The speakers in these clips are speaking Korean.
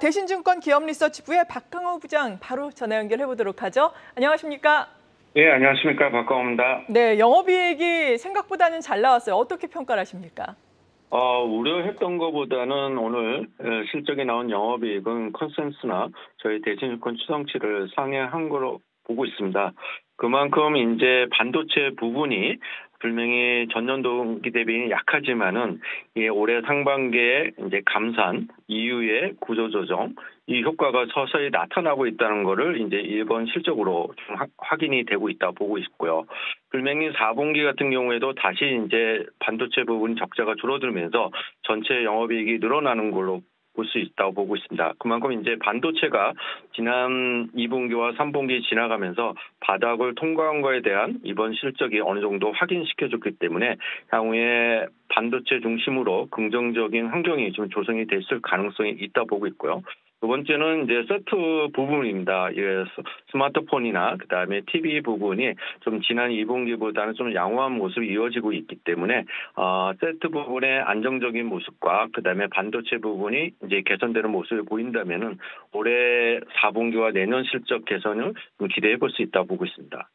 대신증권 기업리서치부의 박강호 부장 바로 전화 연결해 보도록 하죠. 안녕하십니까? 네, 안녕하십니까. 박강호입니다. 네, 영업이익이 생각보다는 잘 나왔어요. 어떻게 평가를 하십니까? 우려했던 것보다는 오늘 실적이 나온 영업이익은 컨센서스나 저희 대신증권 추정치를 상회한 거로 보고 있습니다. 그만큼 이제 반도체 부분이 분명히 전년도기 대비 약하지만은 올해 상반기에 이제 감산 이후의 구조조정 이 효과가 서서히 나타나고 있다는 거를 이제 이번 실적으로 좀 확인이 되고 있다 보고 있고요. 분명히 4분기 같은 경우에도 다시 이제 반도체 부분 적자가 줄어들면서 전체 영업이익이 늘어나는 걸로 볼 수 있다고 보고 있습니다. 그만큼 이제 반도체가 지난 2분기와 3분기 지나가면서 바닥을 통과한 거에 대한 이번 실적이 어느 정도 확인시켜줬기 때문에 향후에 반도체 중심으로 긍정적인 환경이 좀 조성이 됐을 가능성이 있다 보고 있고요. 두 번째는 이제 세트 부분입니다. 스마트폰이나 그다음에 TV 부분이 좀 지난 2분기보다는 좀 양호한 모습이 이어지고 있기 때문에 세트 부분의 안정적인 모습과 그다음에 반도체 부분이 이제 개선되는 모습을 보인다면은 올해 4분기와 내년 실적 개선을 기대해 볼 수 있다고 보고 있습니다.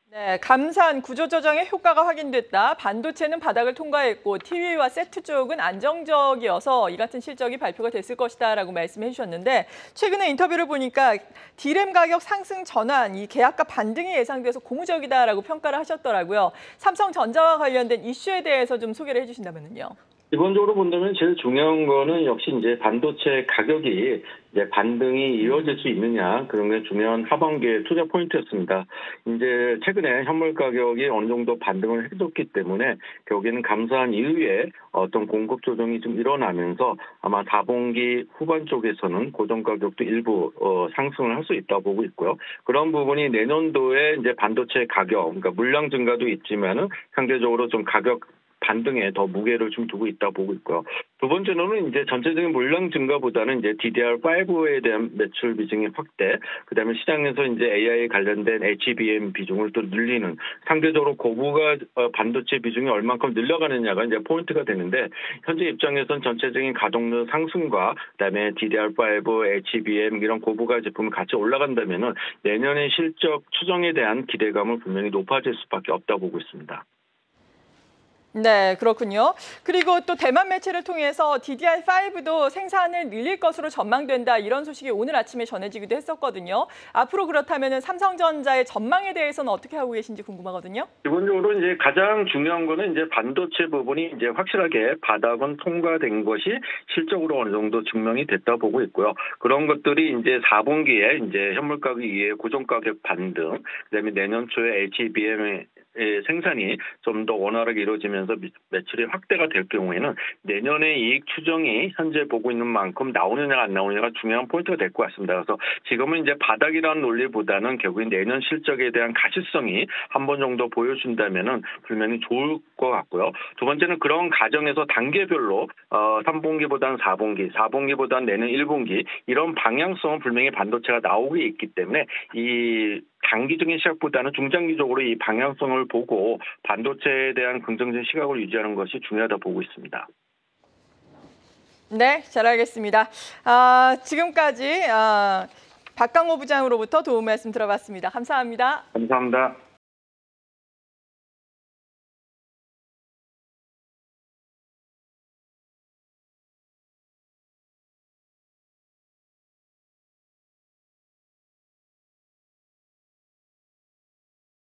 네, 감산 구조조정의 효과가 확인됐다. 반도체는 바닥을 통과했고 TV와 세트 쪽은 안정적이어서 이 같은 실적이 발표가 됐을 것이다라고 말씀해 주셨는데 최근에 인터뷰를 보니까 D램 가격 상승 전환, 이 계약과 반등이 예상돼서 고무적이다라고 평가를 하셨더라고요. 삼성전자와 관련된 이슈에 대해서 좀 소개를 해주신다면요. 기본적으로 본다면 제일 중요한 거는 역시 이제 반도체 가격이 이제 반등이 이어질 수 있느냐 그런 게 중요한 하반기의 투자 포인트였습니다. 이제 최근에 현물 가격이 어느 정도 반등을 해줬기 때문에 결국에는 감사한 이후에 어떤 공급 조정이 좀 일어나면서 아마 4분기 후반 쪽에서는 고정 가격도 일부 상승을 할 수 있다고 보고 있고요. 그런 부분이 내년도에 이제 반도체 가격, 그러니까 물량 증가도 있지만은 상대적으로 좀 가격 반등에 더 무게를 좀 두고 있다 보고 있고요. 두 번째로는 이제 전체적인 물량 증가보다는 이제 DDR5에 대한 매출 비중의 확대, 그다음에 시장에서 이제 AI 관련된 HBM 비중을 또 늘리는 상대적으로 고부가 반도체 비중이 얼만큼 늘려가느냐가 이제 포인트가 되는데 현재 입장에서는 전체적인 가동률 상승과 그다음에 DDR5, HBM 이런 고부가 제품이 같이 올라간다면은 내년의 실적 추정에 대한 기대감은 분명히 높아질 수밖에 없다 보고 있습니다. 네, 그렇군요. 그리고 또 대만 매체를 통해서 DDR5도 생산을 늘릴 것으로 전망된다 이런 소식이 오늘 아침에 전해지기도 했었거든요. 앞으로 그렇다면 삼성전자의 전망에 대해서는 어떻게 하고 계신지 궁금하거든요. 기본적으로 이제 가장 중요한 거는 이제 반도체 부분이 이제 확실하게 바닥은 통과된 것이 실적으로 어느 정도 증명이 됐다 보고 있고요. 그런 것들이 이제 4분기에 이제 현물 가격 이외에 고정 가격 반등, 그다음에 내년 초에 HBM의 생산이 좀 더 원활하게 이루어지면서 매출이 확대가 될 경우에는 내년의 이익 추정이 현재 보고 있는 만큼 나오느냐 안 나오느냐가 중요한 포인트가 될 것 같습니다. 그래서 지금은 이제 바닥이라는 논리보다는 결국엔 내년 실적에 대한 가시성이 한 번 정도 보여준다면은 분명히 좋을 것 같고요. 두 번째는 그런 과정에서 단계별로 3분기보다는 4분기, 4분기보다는 내년 1분기 이런 방향성은 분명히 반도체가 나오고 있기 때문에 이 단기적인 시각보다는 중장기적으로 이 방향성을 보고 반도체에 대한 긍정적인 시각을 유지하는 것이 중요하다 보고 있습니다. 네, 잘 알겠습니다. 지금까지 박강호 부장으로부터 도움 말씀 들어봤습니다. 감사합니다. 감사합니다.